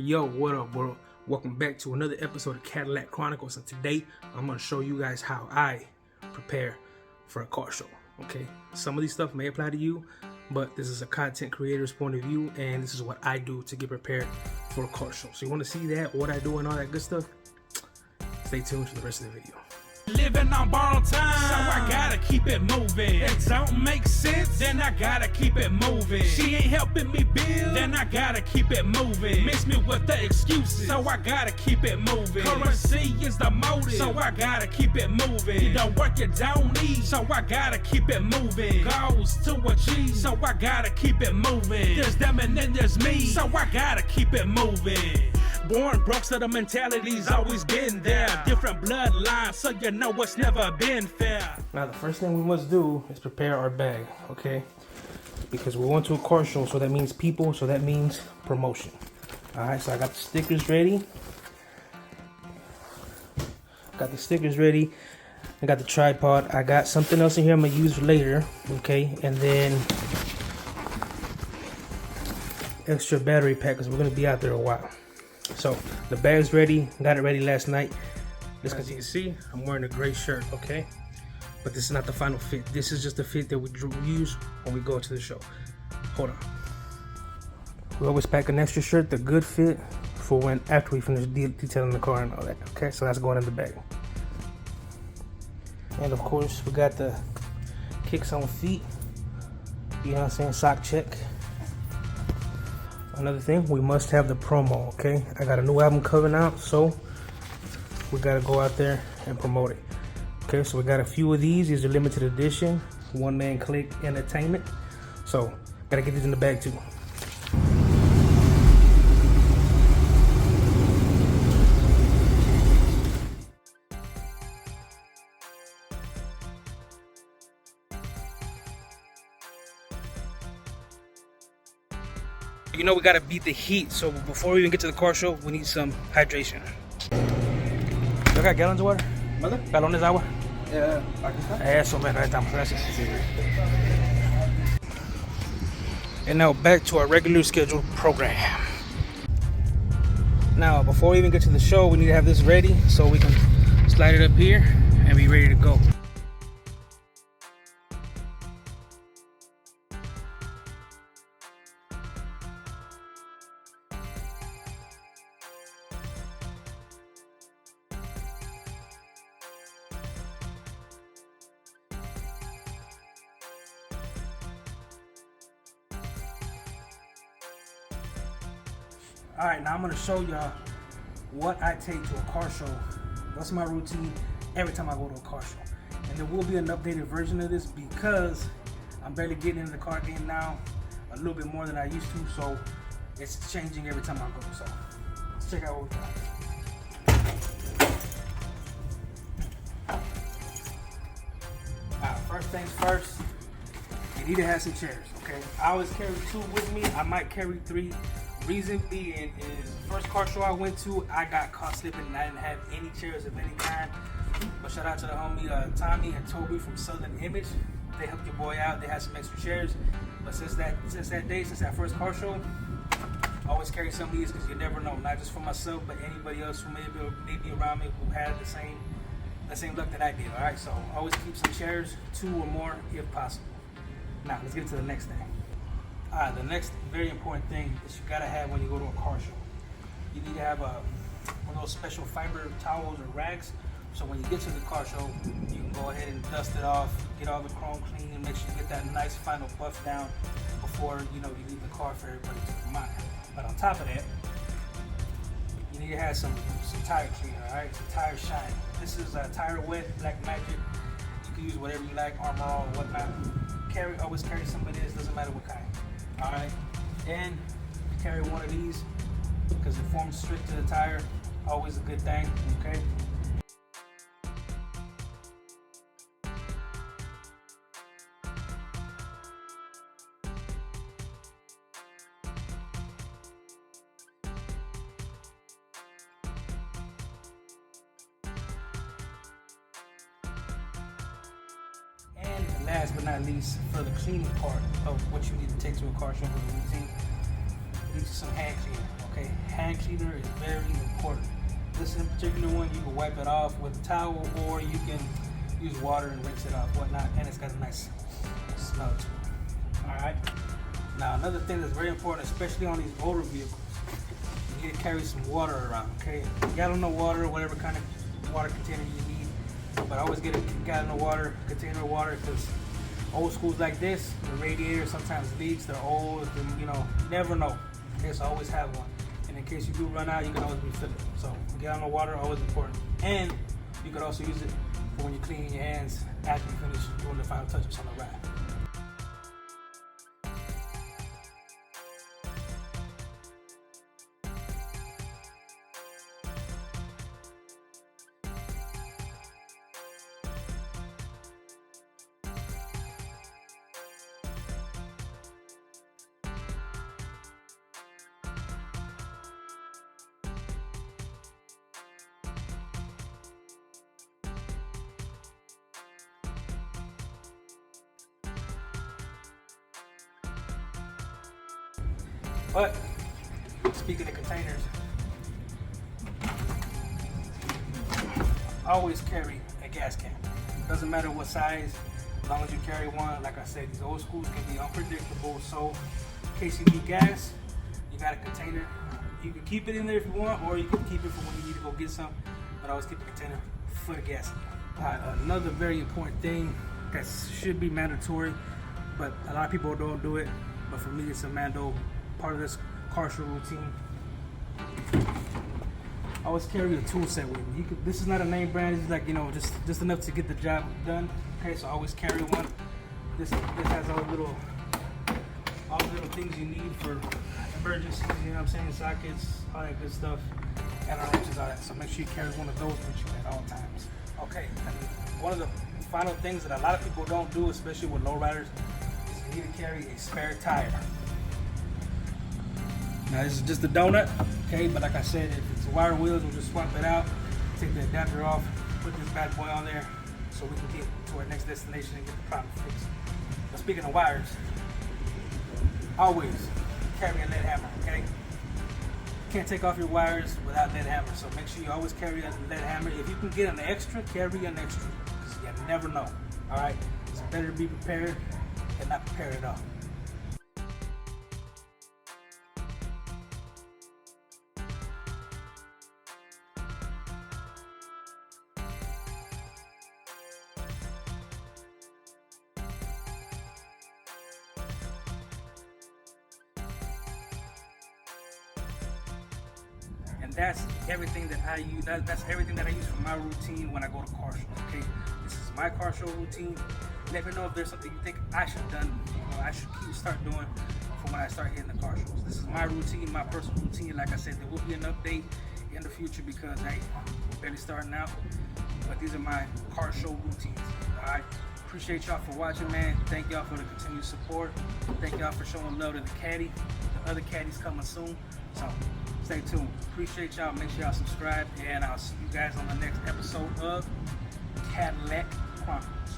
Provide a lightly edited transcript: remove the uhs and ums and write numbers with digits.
Yo, what up, world? Welcome back to another episode of Cadillac Chronicles, and today I'm going to show you guys how I prepare for a car show. Okay, some of these stuff may apply to you, but this is a content creator's point of view, and this is what I do to get prepared for a car show. So you want to see that, what I do, and all that good stuff? Stay tuned for the rest of the video. Living on borrowed time, so I gotta keep it moving. It don't make sense, then I gotta keep it moving. She ain't helping me build, then I gotta keep it moving. Miss me with the excuses, so I gotta keep it moving. Currency is the motive, so I gotta keep it moving. You don't work, you don't eat, so I gotta keep it moving. Goals to achieve, so I gotta keep it moving. There's them and then there's me, so I gotta keep it moving. Born broke, so the mentality's always been there. Different bloodlines, so you know it's never been fair. Now the first thing we must do is prepare our bag, okay? Because we're going to a car show, so that means people, so that means promotion. Alright, so I got the stickers ready. I got the tripod. I got something else in here I'm gonna use later, okay? And then extra battery pack, because we're gonna be out there a while. So the bag's ready, got it ready last night. As you can see, I'm wearing a gray shirt, okay? But this is not the final fit. This is just the fit that we use when we go to the show. Hold on. We always pack an extra shirt, the good fit, for when after we finish detailing the car and all that, okay? So that's going in the bag. And of course, we got the kicks on feet. You know what I'm saying? Sock check. Another thing, we must have the promo, okay? I got a new album coming out, so we gotta go out there and promote it. Okay, so we got a few of these. These are limited edition, One Man Click Entertainment. So, gotta get these in the bag too. You know we gotta beat the heat, so before we even get to the car show, we need some hydration. ¿Yo got gallons of water? ¿Vale? ¿Galones de agua? Aquí está. Eso, man, ahí estamos, gracias. And now back to our regular scheduled program. Now, before we even get to the show, we need to have this ready so we can slide it up here and be ready to go. Alright, now I'm going to show y'all what I take to a car show. That's my routine every time I go to a car show. And there will be an updated version of this because I'm barely getting into the car game now a little bit more than I used to, so it's changing every time I go. So let's check out what we got. Alright, first things first, you need to have some chairs, okay? I always carry 2 with me. I might carry 3. Reason being is the first car show I went to, I got caught slipping and I didn't have any chairs of any kind. But shout out to the homie Tommy and Toby from Southern Image. They helped your boy out. They had some extra chairs. But since that first car show, I always carry some of these because you never know. Not just for myself, but anybody else who may be around me who had the same luck that I did. All right, so always keep some chairs, 2 or more if possible. Now let's get to the next thing. The next very important thing is you gotta have when you go to a car show. You need to have one of those special fiber towels or rags. So when you get to the car show, you can go ahead and dust it off, get all the chrome clean, and make sure you get that nice final buff down before you leave the car for everybody to admire. But on top of that, you need to have some tire cleaner, alright? Some tire shine. This is Tire Wet Black Magic. You can use whatever you like, Armor All or whatnot. Always carry some of this, doesn't matter what kind. Alright, and carry one of these because it forms strict to the tire. Always a good thing, okay? And last but not least, for the cleaning part of what you need to take to a car show routine, you need some hand cleaner. Okay, hand cleaner is very important. This in particular one, you can wipe it off with a towel, or you can use water and rinse it off, whatnot, and it's got a nice smell to it. All right. Now another thing that's very important, especially on these older vehicles, you need to carry some water around. Okay, gallon of water, whatever kind of water container you need, but always get a gallon of water, container of water, because old schools like this, the radiator sometimes leaks. They're old, and you never know. Okay, so always have one. And in case you do run out, you can always refill it. So a gallon of water, always important. And you could also use it for when you're cleaning your hands after you finish doing the final touch-ups on the ride. But speaking of containers, always carry a gas can. Doesn't matter what size, as long as you carry one. Like I said, these old schools can be unpredictable. So in case you need gas, you got a container. You can keep it in there if you want, or you can keep it for when you need to go get some. But always keep a container for the gas. Another very important thing that should be mandatory, but a lot of people don't do it. But for me, it's a part of this car show routine. I always carry a tool set with me. This is not a name brand. It's like, just enough to get the job done. Okay, so I always carry one. This has all the little things you need for emergencies. You know what I'm saying? Sockets, all that good stuff, and wrenches, all that. So make sure you carry one of those with you at all times. Okay, and one of the final things that a lot of people don't do, especially with lowriders, is you need to carry a spare tire. Now this is just a donut, okay, but like I said, if it's wire wheels, we'll just swap it out, take the adapter off, put this bad boy on there so we can get to our next destination and get the problem fixed. But speaking of wires, always carry a lead hammer, okay? You can't take off your wires without lead hammer, so make sure you always carry a lead hammer. If you can get an extra, carry an extra, because you never know, all right? It's better to be prepared than not prepared at all. And that's everything that I use. That's everything that I use for my routine when I go to car shows. Okay, this is my car show routine. Let me know if there's something you think I should have done, or I should start doing for when I start hitting the car shows. This is my routine, my personal routine. Like I said, there will be an update in the future because hey, we're barely starting out. But these are my car show routines. All right. Appreciate y'all for watching, man. Thank y'all for the continued support. Thank y'all for showing love to the caddy. The other caddies coming soon. So stay tuned. Appreciate y'all. Make sure y'all subscribe, and I'll see you guys on the next episode of Cadillac Chronicles.